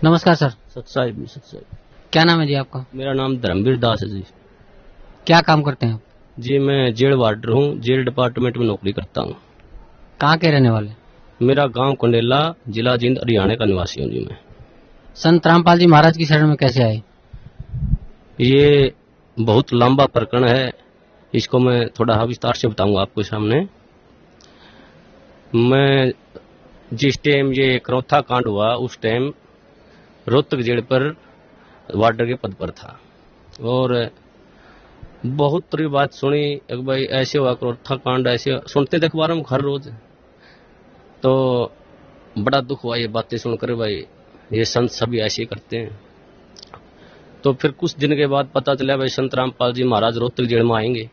नमस्कार सर। सच्चाई भी सच्चाई। क्या नाम है जी आपका? मेरा नाम धर्मवीर दास है जी। क्या काम करते हैं आप? जी मैं जेल वार्डर हूँ, जेल डिपार्टमेंट में नौकरी करता हूँ। कहाँ के रहने वाले? मेरा गांव कंडेला, जिला जींद, हरियाणा का निवासी हूँ जी मैं। संत रामपाल जी महाराज की शरण में कैसे आए? ये बहुत लंबा प्रकरण है, इसको मैं थोड़ा विस्तार से बताऊंगा आपको सामने। मैं जिस टाइम ये करौथा कांड हुआ उस टाइम रोहतक जेल पर वार्डर के पद पर था और बहुत तरह बात सुनी। एक भाई ऐसे हुआ करौथा कांड, ऐसे सुनते थे अखबारों में हर रोज, तो बड़ा दुख हुआ ये बातें सुनकर। भाई ये संत सभी ऐसे ही करते हैं। तो फिर कुछ दिन के बाद पता चला भाई संत रामपाल जी महाराज रोहतक जेल में आएंगे।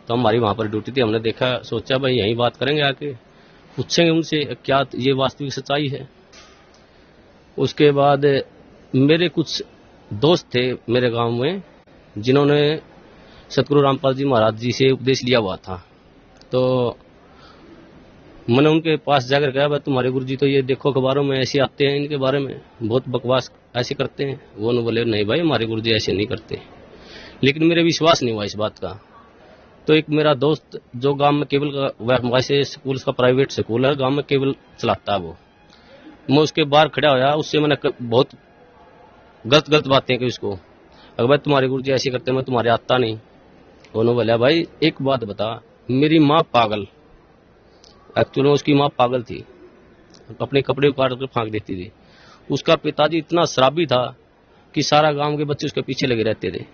तो हमारी वहां पर ड्यूटी थी, हमने देखा, सोचा भाई यही बात करेंगे, आके पूछेंगे उनसे क्या ये वास्तविक सच्चाई है। उसके बाद मेरे कुछ दोस्त थे मेरे गांव में जिन्होंने सतगुरु रामपाल जी महाराज जी से उपदेश लिया हुआ था। तो मैंने उनके पास जाकर कहा भाई तुम्हारे गुरु जी तो ये देखो अखबारों में ऐसे आते हैं, इनके बारे में बहुत बकवास ऐसे करते हैं। वो ने बोले नहीं भाई हमारे गुरु जी ऐसे नहीं करते। लेकिन मेरे विश्वास नहीं हुआ इस बात का। तो एक मेरा दोस्त जो गांव में केबल का वैसे स्कूल का प्राइवेट स्कूल है, गांव में केबल चलाता है वो, मैं उसके बाहर खड़ा होया, उससे मैंने बहुत गलत बातें की उसको। अगर भाई तुम्हारे गुरु जी ऐसे करते, मैं तुम्हारे आता नहीं। उन्होंने बोला भाई एक बात बता, मेरी माँ पागल, एक्चुअली उसकी माँ पागल थी, अपने कपड़े उतार कर फेंक देती थी। उसका पिताजी इतना शराबी था कि सारा गांव के बच्चे उसके पीछे लगे रहते थे।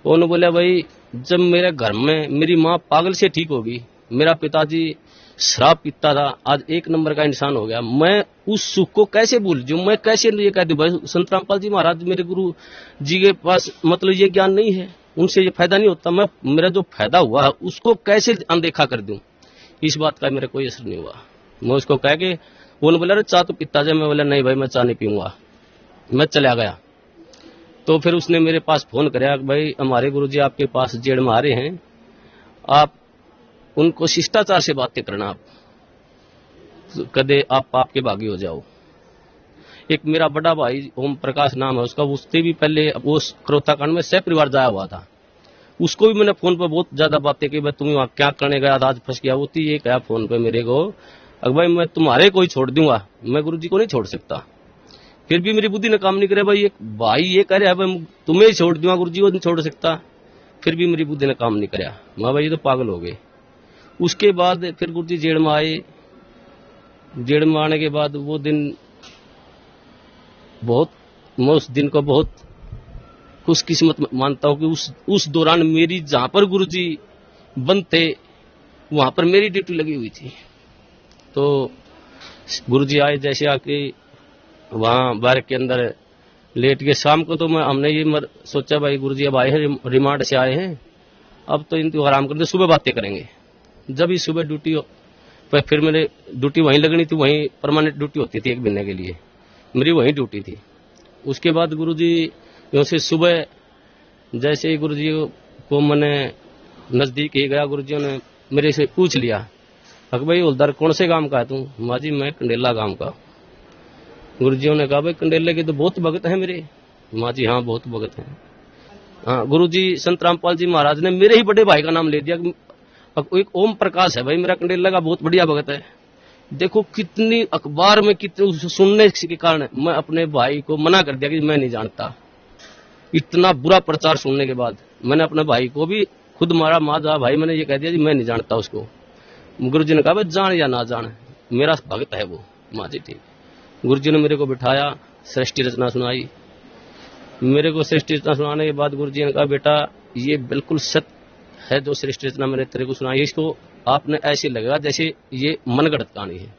उन्होंने बोला भाई जब मेरे घर में मेरी माँ पागल से ठीक होगी, मेरा पिताजी शराब पीता था, आज एक नंबर का इंसान हो गया, मैं उस सुख को कैसे भूल जाऊं, मैं कैसे ये कह दूं भाई संत रामपाल जी महाराज मेरे गुरु जी के पास मतलब ये ज्ञान नहीं है, उनसे ये फायदा नहीं होता, मैं मेरा जो फायदा हुआ उसको कैसे अनदेखा कर दूं। इस बात का मेरा कोई असर नहीं हुआ। मैं उसको कह के वो बोला अरे चाय तो पीता जाए, मैं बोला नहीं भाई मैं चाय नहीं पीऊंगा, मैं चला गया। तो फिर उसने मेरे पास फोन कराया भाई हमारे गुरुजी आपके पास जेल में आ रहे हैं, आप उनको शिष्टाचार से बातें करना, आप कदे आप पाप के भागी हो जाओ। एक मेरा बड़ा भाई ओम प्रकाश नाम है उसका, उससे भी पहले वो करौथा कांड में सह परिवार जाया हुआ था, उसको भी मैंने फोन पर बहुत ज्यादा बातें की, भाई तुम वहां क्या करने गया, आज फंस गया। वो ये कहा फोन पे मेरे को अगर भाई मैं तुम्हारे को ही छोड़ दूंगा, मैं गुरु जी को नहीं छोड़ सकता। फिर भी मेरी बुद्धि ने काम नहीं करे, भाई एक भाई ये कह रहा है भाई तुम्हें ही छोड़ दूंगा, गुरु जी को नहीं छोड़ सकता। फिर भी मेरी बुद्धि ने काम नहीं कराया, माँ भाई ये तो पागल हो गए। उसके बाद फिर गुरु जी जेल में आए। जेल में आने के बाद वो दिन बहुत, मैं उस दिन को बहुत खुशकिस्मत मानता हूँ कि उस दौरान मेरी जहां पर गुरु जी बंद थे वहां पर मेरी ड्यूटी लगी हुई थी। तो गुरु जी आए, जैसे आके वहां बारक के अंदर लेट के शाम को, तो हमने ये सोचा भाई गुरु जी अब आए हैं, रिमांड से आए हैं, अब तो इनको आराम करते, सुबह बातें करेंगे। जब ही सुबह ड्यूटी फिर मेरे ड्यूटी वहीं लगनी थी, वहीं परमानेंट ड्यूटी होती थी एक महीने के लिए, मेरी वहीं ड्यूटी थी। उसके बाद गुरु जी से सुबह जैसे ही गुरु जी को मैंने नजदीक ही गया, गुरु जी ने मेरे से पूछ लिया अक भाई हवलदार कौन से गांव का है तू? माँ जी मैं कंडेला गांव का। गुरु जी ने कहा भाई कंडेले के तो बहुत भगत है मेरे। माँ जी हाँ बहुत भगत है। हाँ गुरु जी संत रामपाल जी महाराज ने मेरे ही बड़े भाई का नाम ले दिया, एक ओम प्रकाश है भाई मेरा कंडेला का बहुत बढ़िया भगत है। देखो कितनी अखबार में कितने सुनने के कारण मैं अपने भाई को मना कर दिया कि मैं नहीं जानता। इतना बुरा प्रचार सुनने के बाद मैंने अपने भाई को भी खुद मारा, माँ जा भाई मैंने ये कह दिया कि मैं नहीं जानता उसको। गुरु जी ने कहा भाई जान या ना जान मेरा भगत है वो। माँ जी ठीक। गुरु जी ने मेरे को बिठाया, सृष्टि रचना सुनाई। मेरे को सृष्टि रचना सुनाने के बाद गुरु जी ने कहा बेटा ये बिल्कुल सत्य है जो सृष्टि रचना मैंने तेरे को सुनाई, इसको आपने ऐसे लगेगा जैसे ये मनगढ़ंत कहानी है।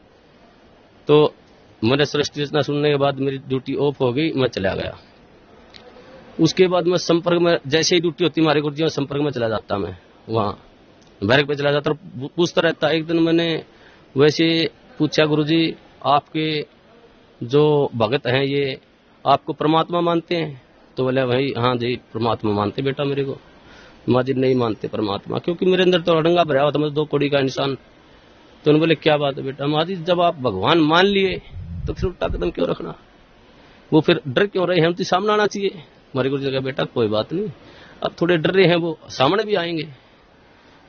तो मैंने सृष्टि रचना सुनने के बाद मेरी ड्यूटी ऑफ हो गई, मैं चला गया। उसके बाद मैं संपर्क में, जैसे ही ड्यूटी होती हमारे गुरु जी संपर्क में चला जाता, मैं वहाँ बैरक पे चला जाता और पूछता रहता। एक दिन मैंने वैसे पूछा गुरु जी आपके जो भगत हैं ये आपको परमात्मा मानते हैं? तो बोले भाई हाँ जी परमात्मा मानते बेटा मेरे को। माँ जी नहीं मानते परमात्मा, क्योंकि मेरे अंदर तो अड़ंगा भरा हुआ था, मैं 2 कौड़ी का इंसान। तो उन्होंने बोले क्या बात है बेटा? माँ जी जब आप भगवान मान लिए तो फिर उल्टा कदम क्यों रखना? वो फिर डर क्यों रहे हैं, हम तो सामने आना चाहिए। हमारे गुरु जी ने कहा बेटा कोई बात नहीं, अब थोड़े डर रहे हैं, वो सामने भी आएंगे।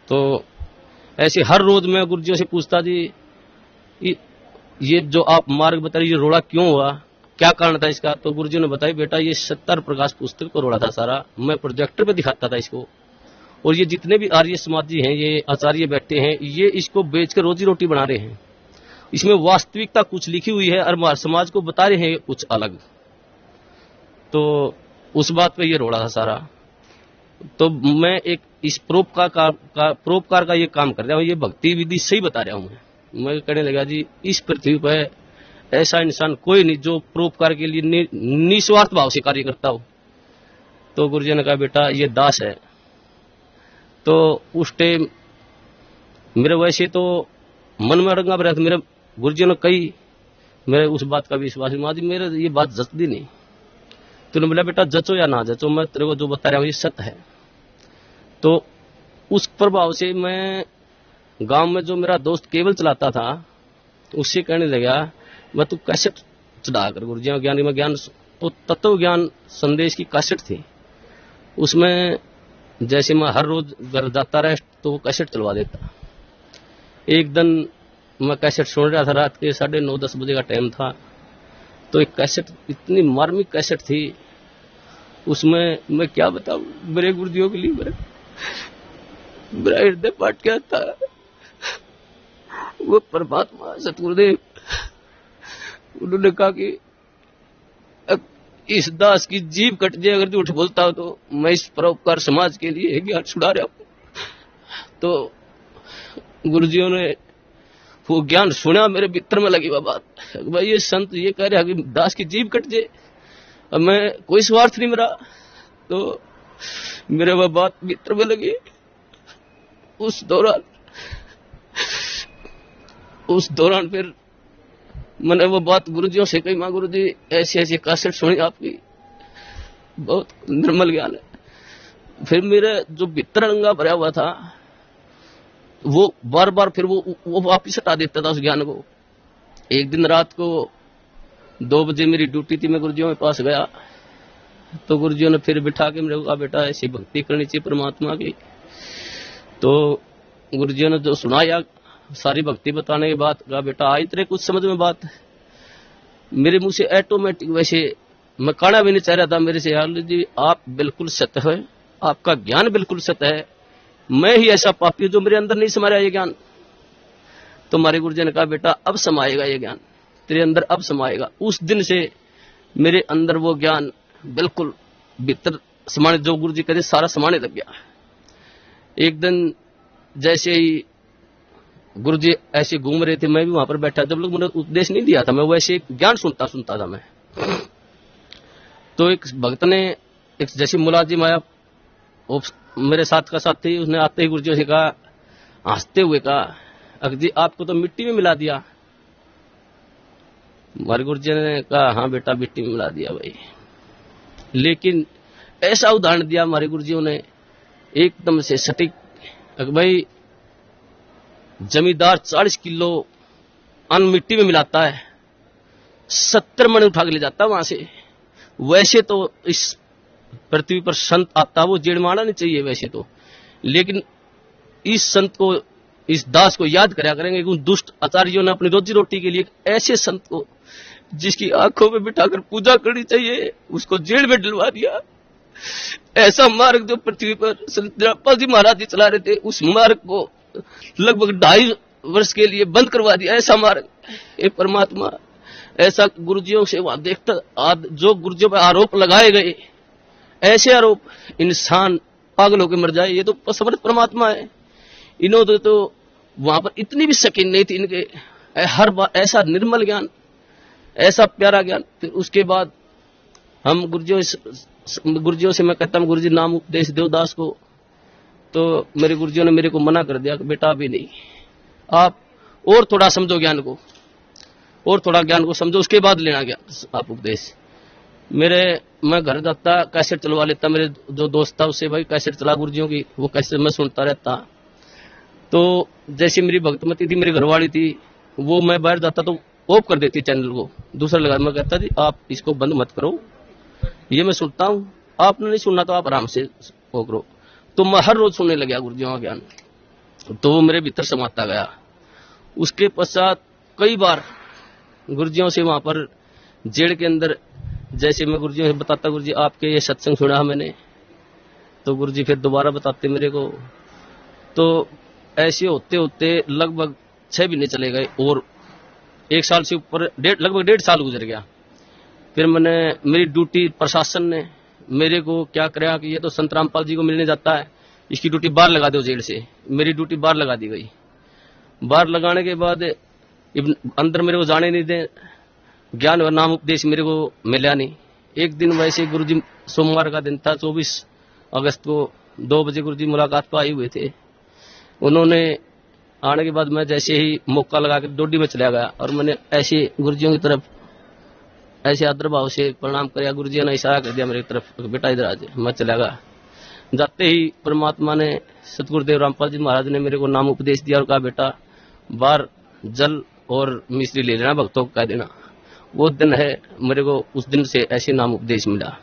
तो ऐसे हर रोज मैं गुरुजियों से पूछता जी ये जो आप मार्ग बता रहे, ये रोड़ा क्यों हुआ, क्या कारण था इसका। तो गुरुजी ने बताया बेटा ये 70 प्रकाश पुस्तक को रोड़ा था सारा, मैं प्रोजेक्टर पे दिखाता था इसको, और ये जितने भी आर्य समाजी हैं, ये आचार्य बैठे हैं, ये इसको बेच कर रोजी रोटी बना रहे हैं। इसमें वास्तविकता कुछ लिखी हुई है और समाज को बता रहे हैं कुछ अलग। तो उस बात पे ये रोड़ा था सारा। तो मैं एक इस परोपकार का ये काम कर रहा हूँ, ये भक्ति विधि सही बता रहा हूँ। मैं कहने लगा जी इस पृथ्वी पर ऐसा इंसान कोई नहीं जो परोपकार के लिए निस्वार्थ भाव से कार्य करता हो। तो गुरुजी ने कहा बेटा ये दास है। तो उस टाइम मेरे वैसे तो मन में रंगा भरा था, मेरे गुरुजी ने कही, मेरे उस बात का विश्वास माँ जी मेरे ये बात जचती नहीं। तूने बोला बेटा जचो या ना जचो, मैं तेरे को जो बता रहा हूँ ये सत्य है। तो उस प्रभाव से मैं गांव में जो मेरा दोस्त केबल चलाता था उससे कहने लगा मैं तू कैसेट चढ़ा कर गुरुजी ज्ञानी में ज्ञान, तो तत्व ज्ञान संदेश की कैसेट थी, उसमें जैसे मैं हर रोज घर जाता रहा तो वो कैसेट चलवा देता। एक दिन मैं कैसेट सुन रहा था, रात के 9:30-10 बजे का टाइम था। तो एक कैसेट इतनी मार्मिक कैसेट थी, उसमें मैं क्या बताऊं मेरे गुरुजियों के लिए मेरा हृदय फाट गया था। वो परमात्मा सतगुरुदेव उन्होंने कहा कि इस दास की जीभ कट जाए अगर झूठ बोलता हो तो मैं इस परोपकार समाज के लिए ज्ञान छुड़ा रहा हूं। तो गुरुजियों ने वो ज्ञान सुना, मेरे भीतर में लगी वह बात, भाई ये संत ये कह रहे कि दास की जीभ कट जाए, अब मैं कोई स्वार्थ नहीं मेरा। तो मेरे वह बात भीतर में लगी। उस दौरान फिर मैंने वो बात गुरुजियों से कही, मां गुरुजी ऐसी ऐसी कैसेट सुनी आपकी, बहुत निर्मल ज्ञान है। फिर मेरे जो भीतर रंगा भरा हुआ था वो बार बार फिर वो वापिस हटा देता था उस ज्ञान को। एक दिन रात को 2 बजे मेरी ड्यूटी थी, मैं गुरुजियों के पास गया तो गुरुजियों ने फिर बिठा के मेरे को कहा बेटा ऐसी भक्ति करनी चाहिए परमात्मा की। तो गुरुजियों ने जो सुनाया सारी भक्ति बताने के बाद कहा बेटा आई तेरे कुछ समझ में बात। मेरे मुंह से ऑटोमेटिक, वैसे मैं कहना भी नहीं चाह रहा था मेरे से, यार जी आप बिल्कुल सत्य है, आपका ज्ञान बिल्कुल सत्य है, मैं ही ऐसा पापी जो मेरे अंदर नहीं समाया ये ज्ञान। तो हमारे गुरुजी ने कहा बेटा अब समाएगा ये ज्ञान तेरे अंदर, अब समाएगा। उस दिन से मेरे अंदर वो ज्ञान बिल्कुल भीतर समाने, जो गुरुजी कहते सारा समाने लग गया। एक दिन जैसे ही गुरुजी ऐसे घूम रहे थे, मैं भी वहां पर बैठा, जब लोग मैंने उपदेश नहीं दिया था, मैं वैसे ज्ञान सुनता था मैं। तो एक भक्त ने एक जैसे मुलाजिम आया, वो मेरे साथ का साथ थी, उसने आते ही गुरुजी से कहा, हंसते हुए कहा अक जी आपको तो मिट्टी में मिला दिया। हमारे गुरुजी ने कहा हाँ बेटा मिट्टी में मिला दिया भाई। लेकिन ऐसा उदाहरण दिया हमारे गुरुजियों ने एकदम से सटीक, भाई जमींदार 40 किलो अन्न मिट्टी में मिलाता है, 70 मन उठा के ले जाता वहां से। वैसे तो इस पृथ्वी पर संत आता वो जेड़ मारना नहीं चाहिए वैसे तो, लेकिन इस संत को, इस दास को याद करा करेंगे कि उन दुष्ट आचार्यों ने अपनी रोजी रोटी के लिए ऐसे संत को जिसकी आंखों में बिठाकर पूजा करनी चाहिए उसको जेल में डलवा दिया। ऐसा मार्ग जो पृथ्वी पर संत जयपाल जी महाराज जी चला रहे थे, उस मार्ग को लगभग 2.5 वर्ष के लिए बंद करवा दिया। ऐसा मार्ग, ये परमात्मा ऐसा गुरुजियों से वहां देखता, जो गुरुजियों पर आरोप लगाए गए, ऐसे आरोप इंसान पागल होकर मर जाए, ये तो समर्थ परमात्मा है। इन्होंने तो वहां पर इतनी भी शकीन नहीं थी इनके, हर बार ऐसा निर्मल ज्ञान, ऐसा प्यारा ज्ञान। फिर उसके बाद हम गुरुजियों से मैं कहता हूँ गुरुजी नाम उपदेश दो दास को, तो मेरे गुरुजियों ने मेरे को मना कर दिया कि बेटा अभी नहीं, आप और थोड़ा समझो ज्ञान को, और थोड़ा ज्ञान को समझो, उसके बाद लेना ज्ञान आप उपदेश। मैं घर जाता कैसेट चलवा लेता, मेरे जो दोस्त था उससे भाई कैसेट चला गुरुजियों की, वो कैसेट मैं सुनता रहता। तो जैसे मेरी भक्तमती थी, मेरी घरवाली थी, वो मैं बाहर जाता तो ऑफ कर देती चैनल को, दूसरा लगा। मैं कहता जी आप इसको बंद मत करो, ये मैं सुनता हूँ, आपने नहीं सुनना तो आप आराम से वो करो। तो मैं हर रोज सुनने लगा गुरुजियों का ज्ञान, तो वो मेरे भीतर समाता गया। उसके पश्चात कई बार गुरुजियों से वहां पर जेल के अंदर, जैसे मैं गुरुजियों से बताता, गुरुजी आपके ये सत्संग सुना मैंने, तो गुरुजी फिर दोबारा बताते मेरे को। तो ऐसे होते होते लगभग 6 महीने चले गए और 1 साल से ऊपर लगभग 1.5 साल गुजर गया। फिर मैंने, मेरी ड्यूटी प्रशासन ने मेरे को क्या कराया कि ये तो संत रामपाल जी को मिलने जाता है, इसकी ड्यूटी बाहर लगा दो जेल से। मेरी ड्यूटी बाहर लगा दी गई। बाहर लगाने के बाद अंदर मेरे को जाने नहीं दे, ज्ञान और नाम उपदेश मेरे को मिला नहीं। एक दिन वैसे गुरुजी, सोमवार का दिन था, 24 अगस्त को 2 बजे गुरुजी मुलाकात को आए हुए थे। उन्होंने आने के बाद मैं जैसे ही मौका लगा कर डोडी में चला गया और मैंने ऐसे गुरुजियों की तरफ ऐसे आदर भाव से प्रणाम किया। गुरुजी ने इशारा कर दिया मेरी तरफ, बेटा इधर आ जाए। मैं चला गया। जाते ही परमात्मा ने, सतगुरुदेव रामपाल जी महाराज ने मेरे को नाम उपदेश दिया और कहा बेटा बाहर जल और मिश्री ले लेना, भक्तों को कह देना। वो दिन है, मेरे को उस दिन से ऐसे नाम उपदेश मिला।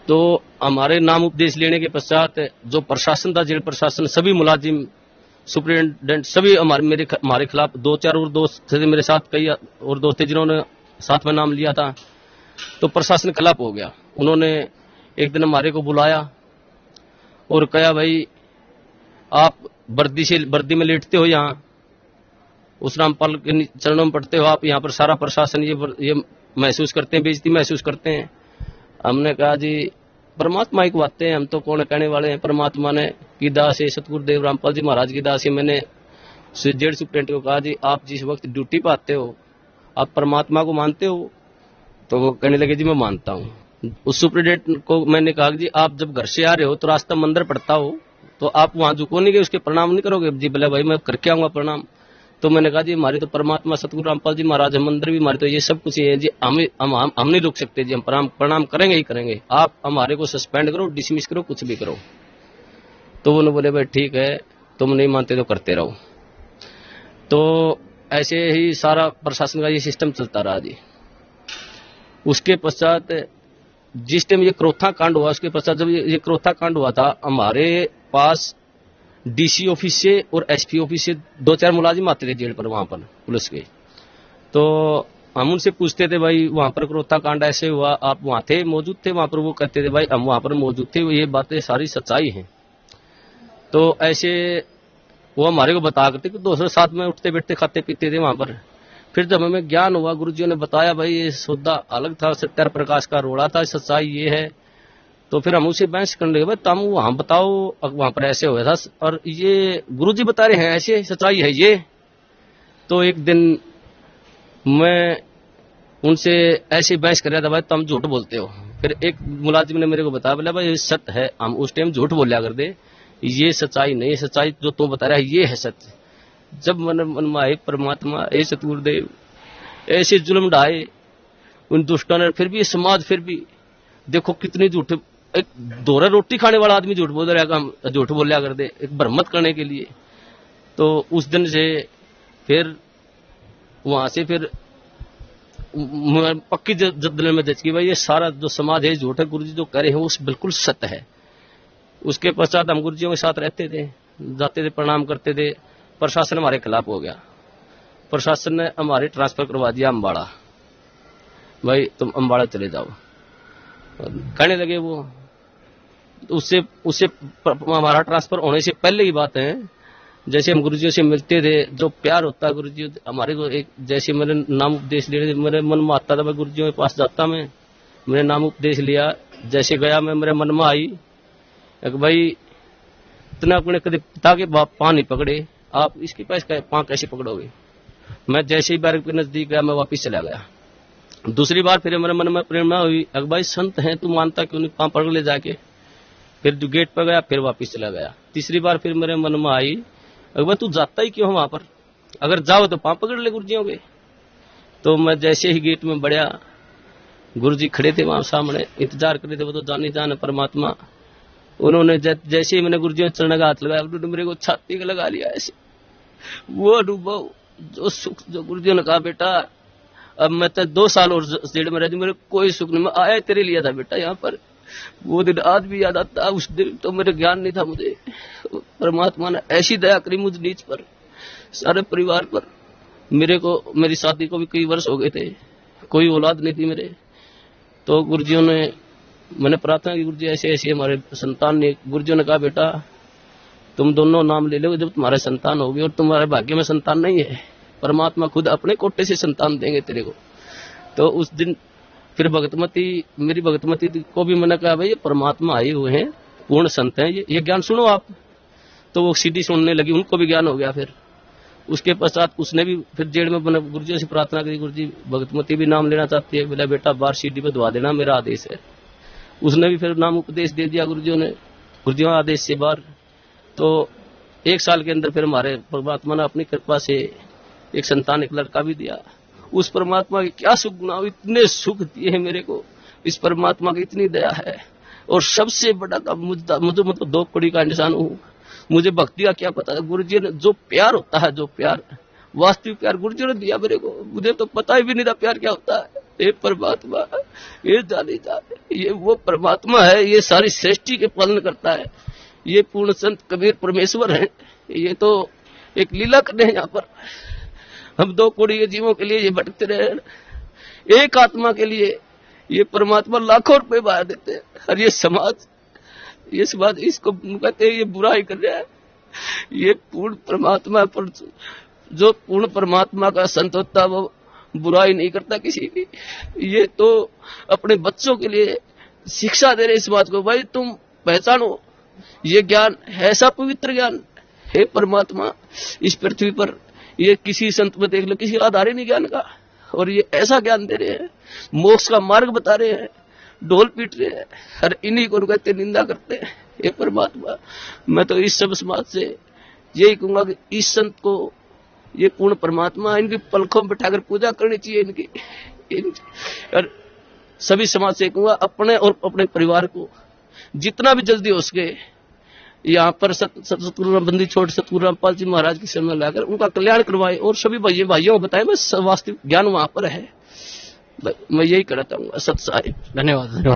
तो हमारे नाम उपदेश लेने के पश्चात जो प्रशासन था, जेल प्रशासन, सभी मुलाजिम, सुप्रिंटेंडेंट, सभी हमारे खिलाफ, 2-4 और दोस्त थे मेरे साथ, कई और दोस्त थे जिन्होंने साथ में नाम लिया था। तो प्रशासन खिलाफ हो गया। उन्होंने एक दिन हमारे को बुलाया और कहा भाई आप वर्दी में लेटते हो, यहाँ उस रामपाल के चरणों में पड़ते हो, आप यहाँ पर सारा प्रशासन ये महसूस करते हैं, बेइज्जती महसूस करते हैं। हमने कहा जी परमात्मा की बातें हैं, हम तो कौन कहने वाले हैं। परमात्मा ने की दास है, सतगुरुदेव रामपाल जी महाराज की दास है। मैंने जेल सुप्रिंटेंडेंट को कहा जी आप जिस वक्त ड्यूटी पर आते हो आप परमात्मा को मानते हो? तो वो कहने लगे जी मैं मानता हूँ। उस सुप्रिंटेंडेंट को मैंने कहा जी आप जब घर से आ रहे हो तो रास्ता मंदिर पड़ता हो तो आप वहां झुको नहीं गए, उसके प्रणाम नहीं करोगे? जी बोले भाई मैं करके आऊंगा प्रणाम। तो मैंने कहा जी हमारी तो परमात्मा सतगुरु रामपाल जी महाराज है, मंदिर भी हमारे, तो ये सब कुछ है जी, हम नहीं रुक सकते जी, हम प्रणाम करेंगे ही करेंगे। आप हमारे को सस्पेंड करो, डिसमिस करो, कुछ भी करो। तो उन्होंने बोले भाई ठीक है, तुम नहीं मानते तो करते रहो। तो ऐसे ही सारा प्रशासन का ये सिस्टम चलता रहा जी। उसके पश्चात जिस टाइम ये क्रोथा कांड हुआ, उसके पश्चात जब ये क्रोथा कांड हुआ था, हमारे पास डीसी ऑफिस से और एसपी ऑफिस से 2-4 मुलाजिम आते थे जेल पर, वहां पर पुलिस के। तो हम उनसे पूछते थे भाई वहां पर क्रोथा कांड ऐसे हुआ, आप वहां थे, मौजूद थे वहां पर? वो कहते थे भाई हम वहां पर मौजूद थे, ये बातें सारी सच्चाई हैं। तो ऐसे वो हमारे को बता करते कि दूसरे साथ में उठते बैठते खाते पीते थे वहां पर। फिर जब हमें ज्ञान हुआ, गुरुजियों ने बताया भाई ये सौदा अलग था, सत्यार प्रकाश का रोड़ा था, सच्चाई ये है। तो फिर हम उसे बहस करने लगे, भाई तुम वहां बताओ वहां पर ऐसे हुआ था और ये गुरुजी बता रहे हैं ऐसे, सच्चाई है ये। तो एक दिन मैं उनसे ऐसे बहस कर रहा था, भाई तुम झूठ बोलते हो। फिर एक मुलाजिम ने मेरे को बताया, बोला भाई ये सत्य है, हम उस टाइम झूठ बोलिया कर दे, ये सच्चाई नहीं, सच्चाई जो तुम बता रहा है ये है सत्य। जब मन में आए परमात्मा, ए सतगुरुदेव, ऐसे जुल्म ढाए उन दुष्टों ने, फिर भी समाज, फिर भी देखो कितनी झूठ, एक दोहरा रोटी खाने वाला आदमी झूठ बोल रहा है, झूठ बोलिया कर दे एक भ्रमत करने के लिए। तो उस दिन से फिर वहां से फिर पक्की जद्दल में जच की भाई ये सारा जो समाज है झूठ है, गुरुजी जो कह रहे हैं वो बिल्कुल सत्य है। उसके पश्चात हम गुरुजियों के साथ रहते थे, जाते थे, प्रणाम करते थे। प्रशासन हमारे खिलाफ हो गया, प्रशासन ने हमारे ट्रांसफर करवा दिया अम्बाड़ा, भाई तुम अम्बाड़ा चले जाओ कहने लगे वो। उससे हमारा ट्रांसफर होने से पहले की बात है, जैसे हम गुरुजियों से मिलते थे, जो प्यार होता है गुरुजी हमारे को, एक जैसे मेरे नाम उपदेश ले, मेरे मन में आता था मैं गुरुजियों के पास जाता, मैंने नाम उपदेश लिया, जैसे गया मैं, मेरे मन में आई भाई इतना अपने कभी पिता के पाँव नहीं पकड़े, आप इसके पास पाँव कैसे पकड़ोगे? मैं जैसे ही बैरक के नजदीक गया मैं वापिस चला गया। दूसरी बार फिर मेरे मन में प्रेरणा हुई, अगर भाई संत हैं तू मानता क्यों नहीं, पाँव पकड़ ले जाके। फिर जो गेट पर गया फिर वापिस चला गया। तीसरी बार फिर मेरे मन में आई, अगर भाई तू जाता ही क्यों वहां पर, अगर जाओ तो पाँव पकड़ ले गुरुजियों के। तो मैं जैसे ही गेट में बढ़िया, गुरुजी खड़े थे वहां सामने, इंतजार कर रहे थे, वो तो जाने जाने परमात्मा। उन्होंने जैसे ही मैंने गुरुजियों चरण का हाथ लगाया, उन्होंने मेरे को छाती का लगा लिया ऐसे। वो अनुभव, जो सुख, जो गुरुजियों ने कहा बेटा अब मैं तो 2 साल और जेल में रहती, मेरे कोई सुख नहीं। मैं आया तेरे लिए था बेटा यहाँ पर, वो दिन आज भी याद आता। उस दिन तो मेरे ज्ञान नहीं था, मुझे परमात्मा ने ऐसी दया करी मुझ नीच पर, सारे परिवार पर। मेरे को, मेरी शादी को भी कई वर्ष हो गए थे, कोई औलाद नहीं थी मेरे। तो गुरुजियों ने, मैंने प्रार्थना की, गुरुजी ऐसे ऐसे हमारे संतान ने, गुरुजियों ने कहा बेटा तुम दोनों नाम ले लो जब तुम्हारे संतान होगी, और तुम्हारे भाग्य में संतान नहीं है, परमात्मा खुद अपने कोटे से संतान देंगे तेरे को। तो उस दिन फिर भगतमती, मेरी भगतमती को भी मैंने कहा भाई ये परमात्मा आए हुए हैं, पूर्ण संत हैं, ये ज्ञान सुनो आप। तो वो सीधी सुनने लगी, उनको भी ज्ञान हो गया। फिर उसके पश्चात उसने भी फिर जेल में मैंने गुरुजी से प्रार्थना की, गुरुजी भगतमती भी नाम लेना चाहती है, बोला बेटा बाहर सीढ़ी पे धवा देना, मेरा आदेश है। उसने भी फिर नाम उपदेश दे दिया गुरुजियों ने, गुरुजियों आदेश से बाहर। तो 1 साल के अंदर फिर हमारे परमात्मा ने अपनी कृपा से एक संतान, एक लड़का भी दिया। उस परमात्मा के क्या सुख गुना, इतने सुख दिए हैं मेरे को, इस परमात्मा की इतनी दया है। और सबसे बड़ा काम मुझे मतलब 2 कड़ी का इंसान हूँ, मुझे भक्ति का क्या पता है। गुरुजी ने जो प्यार होता है, जो प्यार वास्तविक प्यार गुरुजी ने दिया मेरे को, मुझे तो पता ही भी नहीं था प्यार क्या होता है। ये परमात्मा, ये जानी जाने, ये वो परमात्मा है, ये सारी सृष्टि के पालन करता है। ये पूर्ण संत कबीर परमेश्वर है, ये तो एक लीला करने हैं यहाँ पर। हम 2 करोड़ के जीवों के लिए ये भटकते रहे, एक आत्मा के लिए ये परमात्मा लाखों रुपए बाहर देते हैं। और ये समाज इसको कहते हैं ये बुराई कर रहा है। ये पूर्ण परमात्मा पर, जो पूर्ण परमात्मा का संत होता है वो बुराई नहीं करता किसी की। ये तो अपने बच्चों के लिए शिक्षा दे रहे इस बात को, भाई तुम पहचानो ये ज्ञान ऐसा पवित्र ज्ञान है परमात्मा इस पृथ्वी पर, ये किसी संत में देख लो, किसी आधार ही नहीं ज्ञान का। और ये ऐसा ज्ञान दे रहे हैं, मोक्ष का मार्ग बता रहे हैं, ढोल पीट रहे हैं, हर इन्हीं को कहते निंदा करते हैं। ये परमात्मा, मैं तो इस सब समाज से यही कहूंगा कि इस संत को, ये पूर्ण परमात्मा, इनकी पलकों में बैठाकर पूजा करनी चाहिए इनकी। और सभी समाज से कहूंगा अपने और अपने परिवार को जितना भी जल्दी हो सके यहाँ पर सतगुरु बंदी छोड़ सतगुरु रामपाल जी महाराज की शरण में लाकर उनका कल्याण करवाए। और सभी भाइयों को बताए बस वास्तविक ज्ञान वहां पर है। मैं यही कहना चाहूंगा। सत साहिब, धन्यवाद।